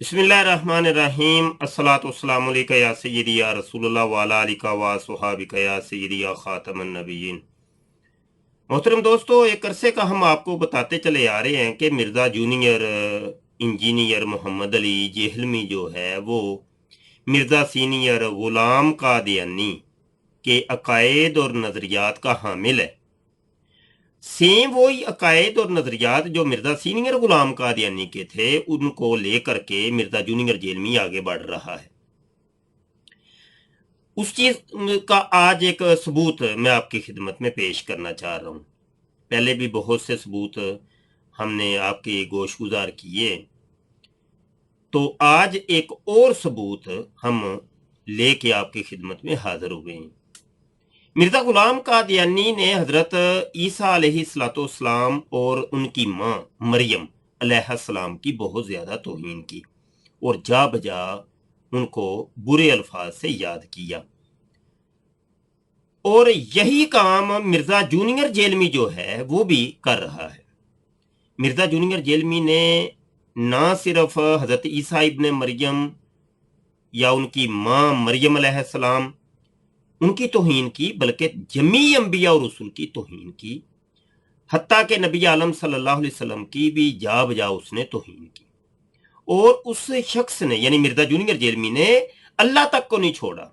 بسم اللہ الرحمن الرحیم الصلاۃ والسلام علیکہ یا سیدی یا رسول اللہ وعلی آلہ و صحابہ یا سیدی یا خاتم النبیین۔ محترم دوستو، ایک عرصے کا ہم آپ کو بتاتے چلے آ رہے ہیں کہ مرزا جونیئر انجینئر محمد علی جہلمی جو ہے وہ مرزا سینئر غلام قادیانی کے عقائد اور نظریات کا حامل ہے۔ سیم وہی عقائد اور نظریات جو مرزا سینئر غلام قادیانی کے تھے، ان کو لے کر کے مرزا جونیئر جیلمی آگے بڑھ رہا ہے۔ اس چیز کا آج ایک ثبوت میں آپ کی خدمت میں پیش کرنا چاہ رہا ہوں۔ پہلے بھی بہت سے ثبوت ہم نے آپ کے گوش گزار کیے، تو آج ایک اور ثبوت ہم لے کے آپ کی خدمت میں حاضر ہوئے ہیں۔ مرزا غلام قادیانی نے حضرت عیسیٰ علیہ السلام اور ان کی ماں مریم علیہ السلام کی بہت زیادہ توہین کی اور جا بجا ان کو برے الفاظ سے یاد کیا، اور یہی کام مرزا جونیئر جیلمی جو ہے وہ بھی کر رہا ہے۔ مرزا جونیئر جیلمی نے نہ صرف حضرت عیسیٰ ابن مریم یا ان کی ماں مریم علیہ السلام ان کی توہین کی، بلکہ جمیع انبیاء اور رسول کی توہین کی، حتیٰ کہ نبی عالم صلی اللہ علیہ وسلم کی بھی جا بجا اس نے توہین کی۔ اور اس شخص نے یعنی مرزا جونیئر جیلمی نے اللہ تک کو نہیں چھوڑا،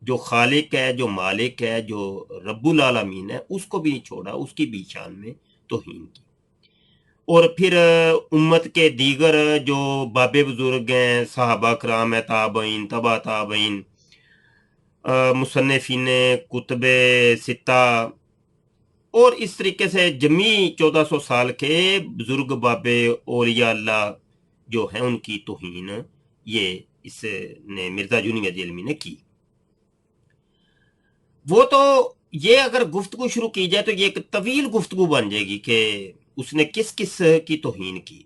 جو خالق ہے، جو مالک ہے، جو رب العالمین ہے، اس کو بھی نہیں چھوڑا، اس کی بھی شان میں توہین کی۔ اور پھر امت کے دیگر جو باب بزرگ ہیں، صحابہ کرام ہیں، تابعین، تبع تابعین، مصنفین کتب ستہ، اور اس طریقے سے جمیع 1400 سال کے بزرگ باب اولیاء اللہ جو ہیں، ان کی توہین یہ اس نے مرزا جونیئر جیلمی نے کی۔ وہ تو یہ اگر گفتگو شروع کی جائے تو یہ ایک طویل گفتگو بن جائے گی کہ اس نے کس کس کی توہین کی۔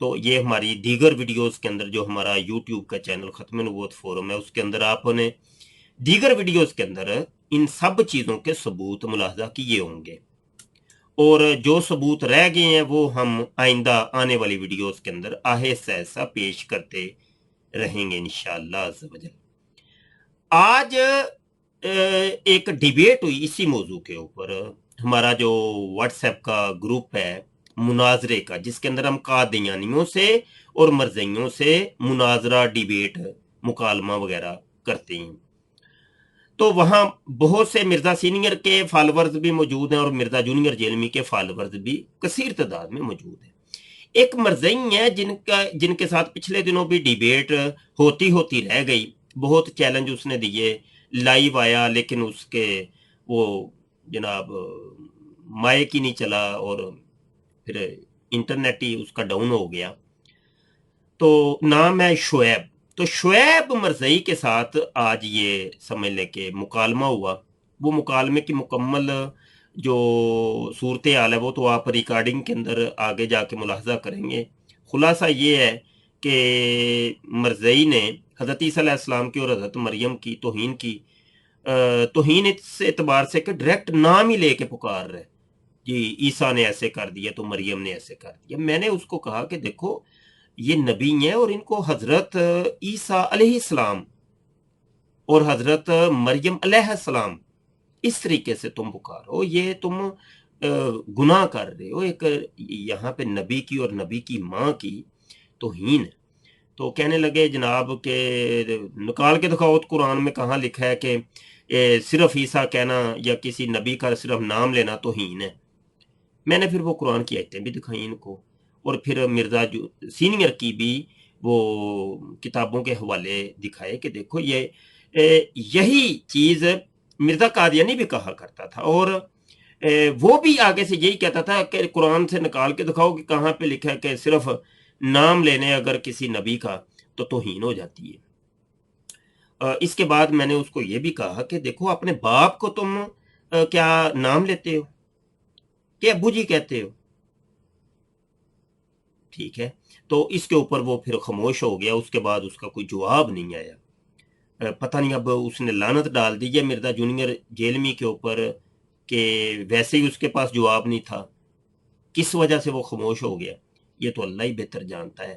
تو یہ ہماری دیگر ویڈیوز کے اندر، جو ہمارا یوٹیوب کا چینل ختم نبوت فورم ہے، اس کے اندر آپ نے دیگر ویڈیوز کے اندر ان سب چیزوں کے ثبوت ملاحظہ کیے ہوں گے، اور جو ثبوت رہ گئے ہیں وہ ہم آئندہ آنے والی ویڈیوز کے اندر آہستہ آہستہ پیش کرتے رہیں گے انشاءاللہ عز و جل۔ آج ایک ڈیبیٹ ہوئی اسی موضوع کے اوپر، ہمارا جو واٹس ایپ کا گروپ ہے مناظرے کا، جس کے اندر ہم قادیانیوں سے اور مرزائیوں سے مناظرہ، ڈیبیٹ، مکالمہ وغیرہ کرتے ہیں، تو وہاں بہت سے مرزا سینئر کے فالورز بھی موجود ہیں اور مرزا جونیئر جیلمی کے فالورز بھی کثیر تعداد میں موجود ہیں۔ ایک مرزائی ہے جن کے ساتھ پچھلے دنوں بھی ڈیبیٹ ہوتی رہ گئی، بہت چیلنج اس نے دیے، لائیو آیا، لیکن اس کے وہ جناب مائک ہی نہیں چلا اور پھر انٹرنیٹ ہی اس کا ڈاؤن ہو گیا۔ تو نام ہے شعیب، تو شعیب مرزائی کے ساتھ آج یہ سمجھ لیں کہ مکالمہ ہوا۔ وہ مکالمے کی مکمل جو صورتحال ہے وہ تو آپ ریکارڈنگ کے اندر آگے جا کے ملاحظہ کریں گے۔ خلاصہ یہ ہے کہ مرزائی نے حضرت عیسیٰ علیہ السلام کی اور حضرت مریم کی توہین کی، توہین اس اعتبار سے کہ ڈائریکٹ نام ہی لے کے پکار رہے، جی عیسیٰ نے ایسے کر دیا تو مریم نے ایسے کر دیا۔ میں نے اس کو کہا کہ دیکھو یہ نبی ہیں اور ان کو حضرت عیسیٰ علیہ السلام اور حضرت مریم علیہ السلام اس طریقے سے تم پکارو، یہ تم گناہ کر رہے ہو، ایک یہاں پہ نبی کی اور نبی کی ماں کی توہین ہے۔ تو کہنے لگے جناب کہ نکال کے دکھاؤ قرآن میں کہاں لکھا ہے کہ صرف عیسیٰ کہنا یا کسی نبی کا صرف نام لینا توہین ہے۔ میں نے پھر وہ قرآن کی آیتیں بھی دکھائیں ان کو، اور پھر مرزا سینئر کی بھی وہ کتابوں کے حوالے دکھائے کہ دیکھو یہ یہی چیز مرزا قادیانی بھی کہا کرتا تھا، اور وہ بھی آگے سے یہی کہتا تھا کہ قرآن سے نکال کے دکھاؤ کہ کہاں پہ لکھا ہے کہ صرف نام لینے اگر کسی نبی کا تو توہین ہو جاتی ہے۔ اس کے بعد میں نے اس کو یہ بھی کہا کہ دیکھو اپنے باپ کو تم کیا نام لیتے ہو کہ ابو جی کہتے ہو؟ ٹھیک ہے، تو اس کے اوپر وہ پھر خاموش ہو گیا، اس کے بعد اس کا کوئی جواب نہیں آیا۔ پتہ نہیں اب اس نے لعنت ڈال دی ہے مرزا جونیئر جیلمی کے اوپر کہ ویسے ہی اس کے پاس جواب نہیں تھا، کس وجہ سے وہ خاموش ہو گیا، یہ تو اللہ ہی بہتر جانتا ہے۔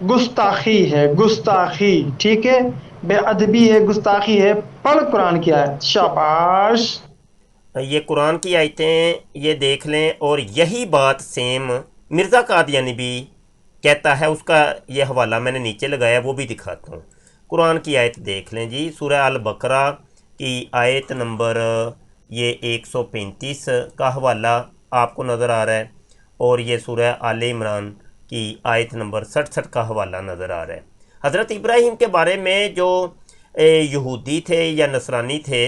گستاخی ہے، گستاخی، ٹھیک ہے، بے ادبی ہے، گستاخی ہے، پڑھ قرآن کی آیت، شاباش۔ یہ قرآن کی آیتیں یہ دیکھ لیں، اور یہی بات سیم مرزا قادیانی بھی کہتا ہے، اس کا یہ حوالہ میں نے نیچے لگایا، وہ بھی دکھاتا ہوں۔ قرآن کی آیت دیکھ لیں جی، سورہ البقرہ کی آیت نمبر یہ 135 کا حوالہ آپ کو نظر آ رہا ہے، اور یہ سورہ آل عمران کی آیت نمبر 67 کا حوالہ نظر آ رہا ہے۔ حضرت ابراہیم کے بارے میں جو یہودی تھے یا نصرانی تھے،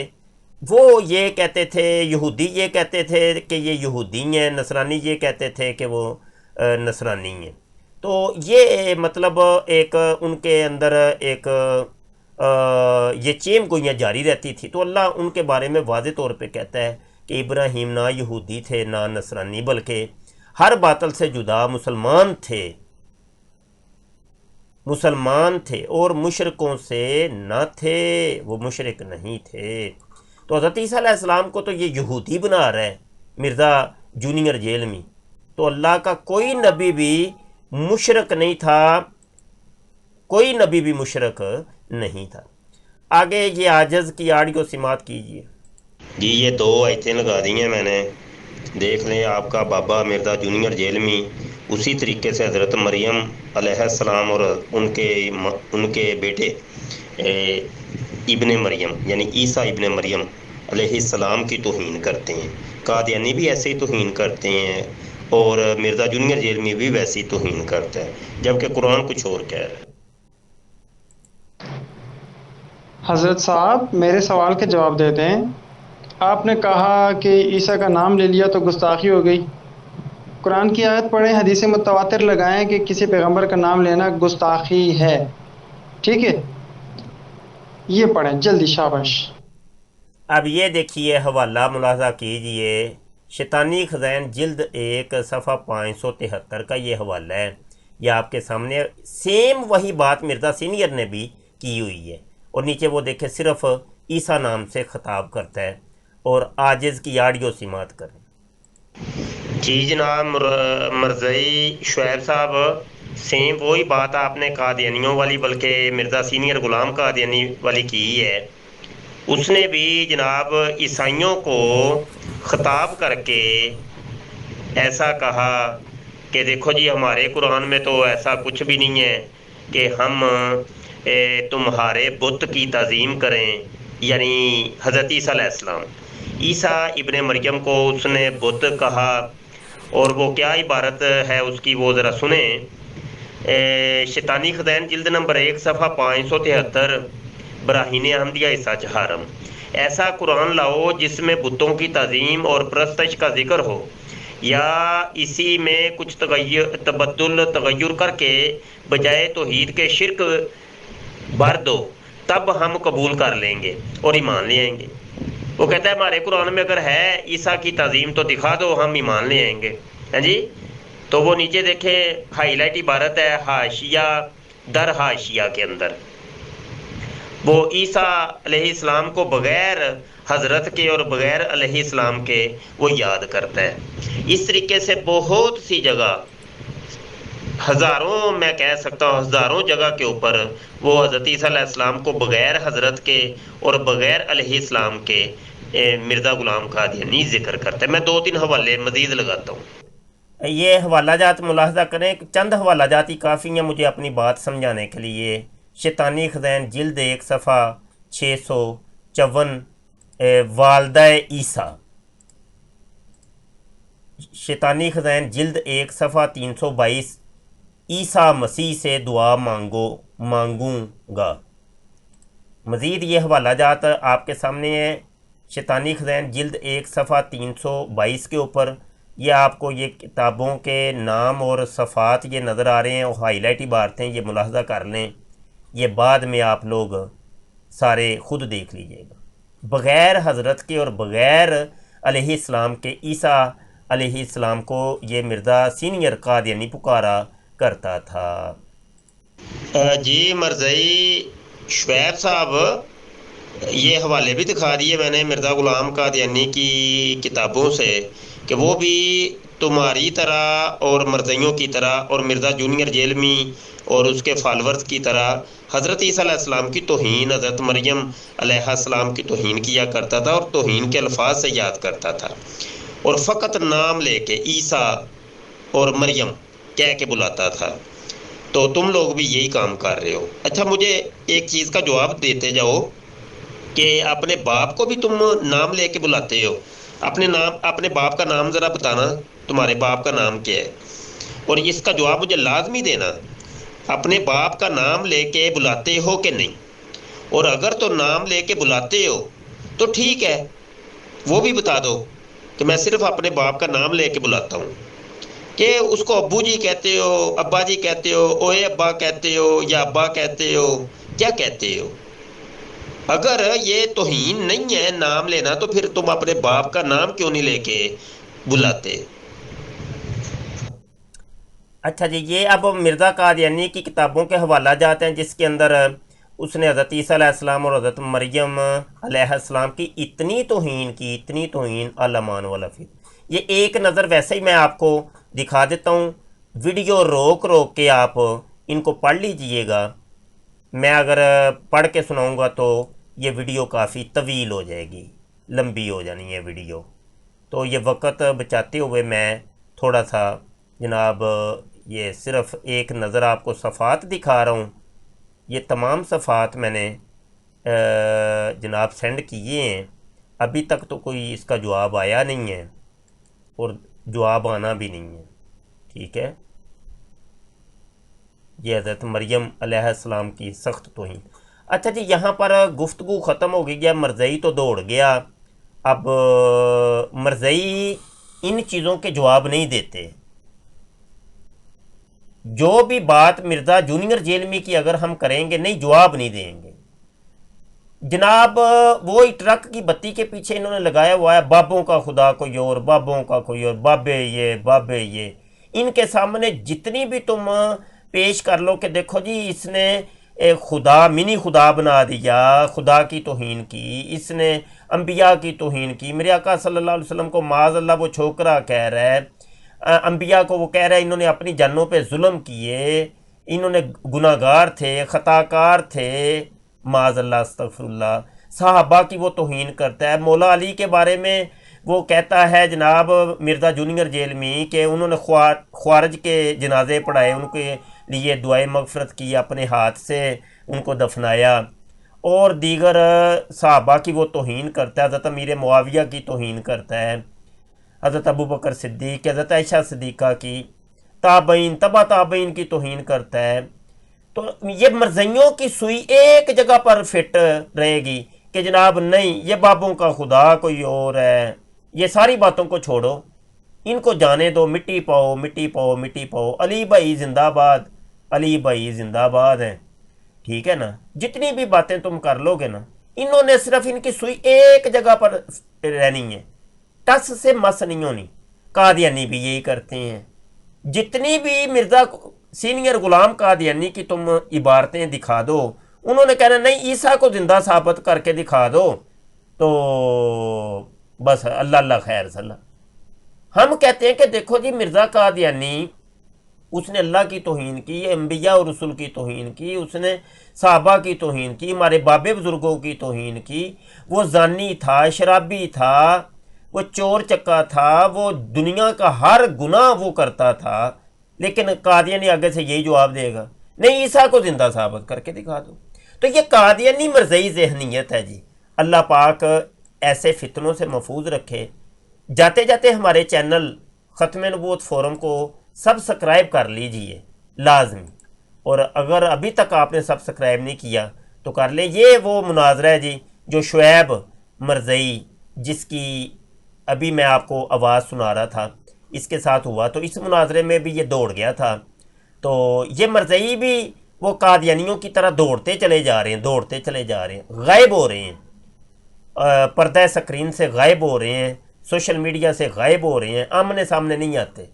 وہ یہ کہتے تھے، یہودی یہ کہتے تھے کہ یہ یہودی ہیں، نصرانی یہ کہتے تھے کہ وہ نصرانی ہیں۔ تو یہ مطلب ایک ان کے اندر ایک یہ چیم گوئیاں جاری رہتی تھی۔ تو اللہ ان کے بارے میں واضح طور پہ کہتا ہے کہ ابراہیم نہ یہودی تھے نہ نصرانی، بلکہ ہر باطل سے جدا مسلمان تھے، مسلمان تھے، اور مشرکوں سے نہ تھے، وہ مشرک نہیں تھے۔ تو حضرت عیسیٰ علیہ السلام کو تو یہ یہودی بنا رہا ہے مرزا جونیئر جیلمی۔ تو اللہ کا کوئی نبی بھی مشرک نہیں تھا، کوئی نبی بھی مشرک نہیں تھا۔ آگے یہ عاجز کی آڈیو سماعت کیجیے۔ جی یہ 2 آیتیں لگا دی ہیں میں نے، دیکھ لیں آپ کا بابا مرزا جونیئر جیلمی اسی طریقے سے حضرت مریم علیہ السلام اور ان کے بیٹے ابن مریم یعنی عیسیٰ ابن مریم علیہ السلام کی توہین کرتے ہیں۔ قادیانی بھی ایسے ہی توہین کرتے ہیں، اور مرزا جونیئر جیلمی بھی ویسی توہین کرتا ہے، جبکہ قرآن کچھ اور کہہ رہا ہے۔ حضرت صاحب میرے سوال کے جواب دیتے ہیں۔ آپ نے کہا کہ عیسیٰ کا نام لے لیا تو گستاخی ہو گئی۔ قرآن کی آیت پڑھیں، حدیث متواتر لگائیں کہ کسی پیغمبر کا نام لینا گستاخی ہے، ٹھیک ہے؟ یہ پڑھیں جلدی، شاباش۔ اب یہ دیکھیے حوالہ ملاحظہ کیجئے، شیطانی خزائن جلد 1 صفحہ 573 کا یہ حوالہ ہے۔ یہ آپ کے سامنے سیم وہی بات مرزا سینئر نے بھی کی ہوئی ہے، اور نیچے وہ دیکھیں صرف عیسیٰ نام سے خطاب کرتا ہے، اور عاجز کی آڈیو سماعت کریں۔ جی جناب مرزائی شعیب صاحب، سیم وہی بات آپ نے قادیانیوں والی بلکہ مرزا سینئر غلام قادیانی والی کی ہے۔ اس نے بھی جناب عیسائیوں کو خطاب کر کے ایسا کہا کہ دیکھو جی ہمارے قرآن میں تو ایسا کچھ بھی نہیں ہے کہ ہم تمہارے بت کی تعظیم کریں، یعنی حضرت عیسیٰ علیہ السلام، عیسیٰ ابن مریم کو اس نے بت کہا، اور وہ کیا عبارت ہے اس کی وہ ذرا سنیں۔ شیطانی خزائن جلد نمبر 1 صفحہ 573، براہین احمدیہ حصہ چہارم۔ ایسا قرآن لاؤ جس میں بتوں کی تعظیم اور پرستش کا ذکر ہو، یا اسی میں کچھ تغیر کر کے بجائے توحید کے شرک بھر دو، تب ہم قبول کر لیں گے اور ایمان لے آئیں گے۔ وہ کہتا ہے ہمارے قرآن میں اگر ہے عیسیٰ کی تعظیم تو دکھا دو، ہم ایمان لے آئیں گے۔ ہاں جی، تو وہ نیچے دیکھیں ہائی لائٹ عبارت ہے حاشیہ در حاشیہ کے اندر، وہ عیسیٰ علیہ السلام کو بغیر حضرت کے اور بغیر علیہ السلام کے وہ یاد کرتا ہے۔ اس طریقے سے بہت سی جگہ، ہزاروں، میں کہہ سکتا ہوں ہزاروں جگہ کے اوپر وہ حضرت عیسیٰ علیہ السلام کو بغیر حضرت کے اور بغیر علیہ السلام کے مرزا غلام قادیانی ذکر کرتا ہے۔ میں 2-3 حوالے مزید لگاتا ہوں۔ یہ حوالہ جات ملاحظہ کریں، چند حوالہ جات ہی کافی ہیں مجھے اپنی بات سمجھانے کے لیے۔ شیطانی خزائن جلد 1 صفحہ 654، والدہ عیسیٰ، شیطانی خزائن جلد 1 صفحہ 322، عیسیٰ مسیح سے دعا مانگوں گا۔ مزید یہ حوالہ جات آپ کے سامنے ہیں، شیطانی خزائن جلد 1 صفحہ 322 کے اوپر۔ یہ آپ کو یہ کتابوں کے نام اور صفحات یہ نظر آ رہے ہیں، اور ہائی لائٹ عبارتیں یہ ملاحظہ کر لیں، یہ بعد میں آپ لوگ سارے خود دیکھ لیجئے گا۔ بغیر حضرت کے اور بغیر علیہ السلام کے عیسیٰ علیہ السلام کو یہ مرزا سینئر قادیانی پکارا کرتا تھا۔ جی مرزائی شعیب صاحب، یہ حوالے بھی دکھا دیے میں نے مرزا غلام قادیانی کی کتابوں سے کہ وہ بھی تمہاری طرح اور مرزائیوں کی طرح اور مرزا جونیئر جیلمی اور اس کے فالورز کی طرح حضرت عیسیٰ علیہ السلام کی توہین، حضرت مریم علیہ السلام کی توہین کیا کرتا تھا اور توہین کے الفاظ سے یاد کرتا تھا اور فقط نام لے کے عیسیٰ اور مریم کہہ کے بلاتا تھا۔ تو تم لوگ بھی یہی کام کر رہے ہو۔ اچھا مجھے ایک چیز کا جواب دیتے جاؤ کہ اپنے باپ کو بھی تم نام لے کے بلاتے ہو؟ اپنے باپ کا نام ذرا بتانا، تمہارے باپ کا نام کیا ہے؟ اور اس کا جواب مجھے لازمی دینا، اپنے باپ کا نام لے کے بلاتے ہو کہ نہیں؟ اور اگر تو نام لے کے بلاتے ہو تو ٹھیک ہے، وہ بھی بتا دو کہ میں صرف اپنے باپ کا نام لے کے بلاتا ہوں، کہ اس کو ابو جی کہتے ہو، ابا جی کہتے ہو، اوے ابا کہتے ہو، یا ابا کہتے ہو، کیا کہتے ہو؟ اگر یہ توہین نہیں ہے نام لینا تو پھر تم اپنے باپ کا نام کیوں نہیں لے کے بلاتے؟ اچھا جی، یہ اب مرزا قادیانی کی کتابوں کے حوالہ جاتے ہیں جس کے اندر اس نے حضرت عیسیٰ علیہ السلام اور حضرت مریم علیہ السلام کی اتنی توہین عالمان والا پھر یہ ایک نظر ویسے ہی میں آپ کو دکھا دیتا ہوں، ویڈیو روک کے آپ ان کو پڑھ لیجئے گا۔ میں اگر پڑھ کے سناؤں گا تو یہ ویڈیو کافی طویل ہو جائے گی، لمبی ہو جانی ہے ویڈیو، تو یہ وقت بچاتے ہوئے میں تھوڑا سا جناب یہ صرف ایک نظر آپ کو صفحات دکھا رہا ہوں۔ یہ تمام صفحات میں نے جناب سینڈ کیے ہیں، ابھی تک تو کوئی اس کا جواب آیا نہیں ہے اور جواب آنا بھی نہیں ہے، ٹھیک ہے؟ یہ حضرت مریم علیہ السلام کی سخت توہین۔ اچھا جی، یہاں پر گفتگو ختم ہو گئی ہے، مرزائی تو دوڑ گیا۔ اب مرزائی ان چیزوں کے جواب نہیں دیتے۔ جو بھی بات مرزا جونیئر جیلمی کی اگر ہم کریں گے نہیں، جواب نہیں دیں گے جناب۔ وہ ٹرک کی بتی کے پیچھے انہوں نے لگایا ہوا ہے بابوں کا خدا کوئی اور، بابوں کا کوئی اور، بابے یہ۔ ان کے سامنے جتنی بھی تم پیش کر لو کہ دیکھو جی اس نے خدا منی خدا بنا دیا، خدا کی توہین کی، اس نے انبیاء کی توہین کی، میرے آقا صلی اللہ علیہ وسلم کو معاذ اللہ وہ چھوکرا کہہ رہا ہے، انبیاء کو وہ کہہ رہا ہے انہوں نے اپنی جانوں پہ ظلم کیے، انہوں نے گناہ گار تھے، خطا کار تھے، معاذ اللہ استغفر اللہ۔ صحابہ کی وہ توہین کرتا ہے۔ مولا علی کے بارے میں وہ کہتا ہے جناب مرزا جونیئر جیلمی کہ انہوں نے خوارج کے جنازے پڑھائے، ان کے لیے دعائے مغفرت کی، اپنے ہاتھ سے ان کو دفنایا، اور دیگر صحابہ کی وہ توہین کرتا ہے، حضرت امیر معاویہ کی توہین کرتا ہے، حضرت ابو بکر صدیق، حضرت عائشہ صدیقہ کی، تابعین تبع تابعین کی توہین کرتا ہے۔ تو یہ مرزائیوں کی سوئی ایک جگہ پر فٹ رہے گی کہ جناب نہیں، یہ بابوں کا خدا کوئی اور ہے، یہ ساری باتوں کو چھوڑو، ان کو جانے دو، مٹی پاؤ مٹی پاؤ مٹی پاؤ، علی بھائی زندہ باد، علی بھائی زندہ باد ہیں، ٹھیک ہے نا؟ جتنی بھی باتیں تم کر لو گے نا، انہوں نے صرف ان کی سوئی ایک جگہ پر رہنی ہے، ٹس سے مس نہیں ہونی۔ قادیانی بھی یہی کرتے ہیں، جتنی بھی مرزا سینئر غلام قادیانی کی تم عبارتیں دکھا دو، انہوں نے کہنا نہیں عیسیٰ کو زندہ ثابت کر کے دکھا دو، تو بس اللہ اللہ خیر صلی۔ ہم کہتے ہیں کہ دیکھو جی مرزا قادیانی اس نے اللہ کی توہین کی، انبیاء اور رسول کی توہین کی، اس نے صحابہ کی توہین کی، ہمارے بابے بزرگوں کی توہین کی، وہ زانی تھا، شرابی تھا، وہ چور چکا تھا، وہ دنیا کا ہر گناہ وہ کرتا تھا، لیکن قادیانی آگے سے یہی جواب دے گا نہیں عیسیٰ کو زندہ ثابت کر کے دکھا دو۔ تو یہ قادیانی مرزئی ذہنیت ہے جی۔ اللہ پاک ایسے فتنوں سے محفوظ رکھے۔ جاتے جاتے ہمارے چینل ختم نبوت فورم کو سبسکرائب کر لیجئے لازمی، اور اگر ابھی تک آپ نے سبسکرائب نہیں کیا تو کر لیں۔ یہ وہ مناظرہ ہے جی جو شعیب مرزئی، جس کی ابھی میں آپ کو آواز سنا رہا تھا، اس کے ساتھ ہوا، تو اس مناظرے میں بھی یہ دوڑ گیا تھا۔ تو یہ مرزئی بھی وہ قادیانیوں کی طرح دوڑتے چلے جا رہے ہیں، غائب ہو رہے ہیں، پردہ سکرین سے غائب ہو رہے ہیں، سوشل میڈیا سے غائب ہو رہے ہیں، آمنے سامنے نہیں آتے۔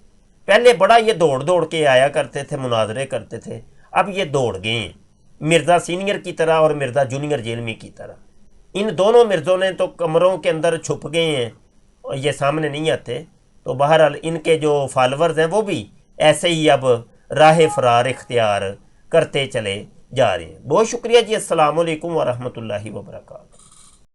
پہلے بڑا یہ دوڑ کے آیا کرتے تھے، مناظرے کرتے تھے، اب یہ دوڑ گئے ہیں مرزا سینئر کی طرح اور مرزا جونیئر جیلمی کی طرح۔ ان دونوں مرزوں نے تو کمروں کے اندر چھپ گئے ہیں، یہ سامنے نہیں آتے۔ تو بہرحال ان کے جو فالورز ہیں وہ بھی ایسے ہی اب راہ فرار اختیار کرتے چلے جا رہے ہیں. بہت شکریہ جی. السلام علیکم ورحمۃ اللہ وبرکاتہ.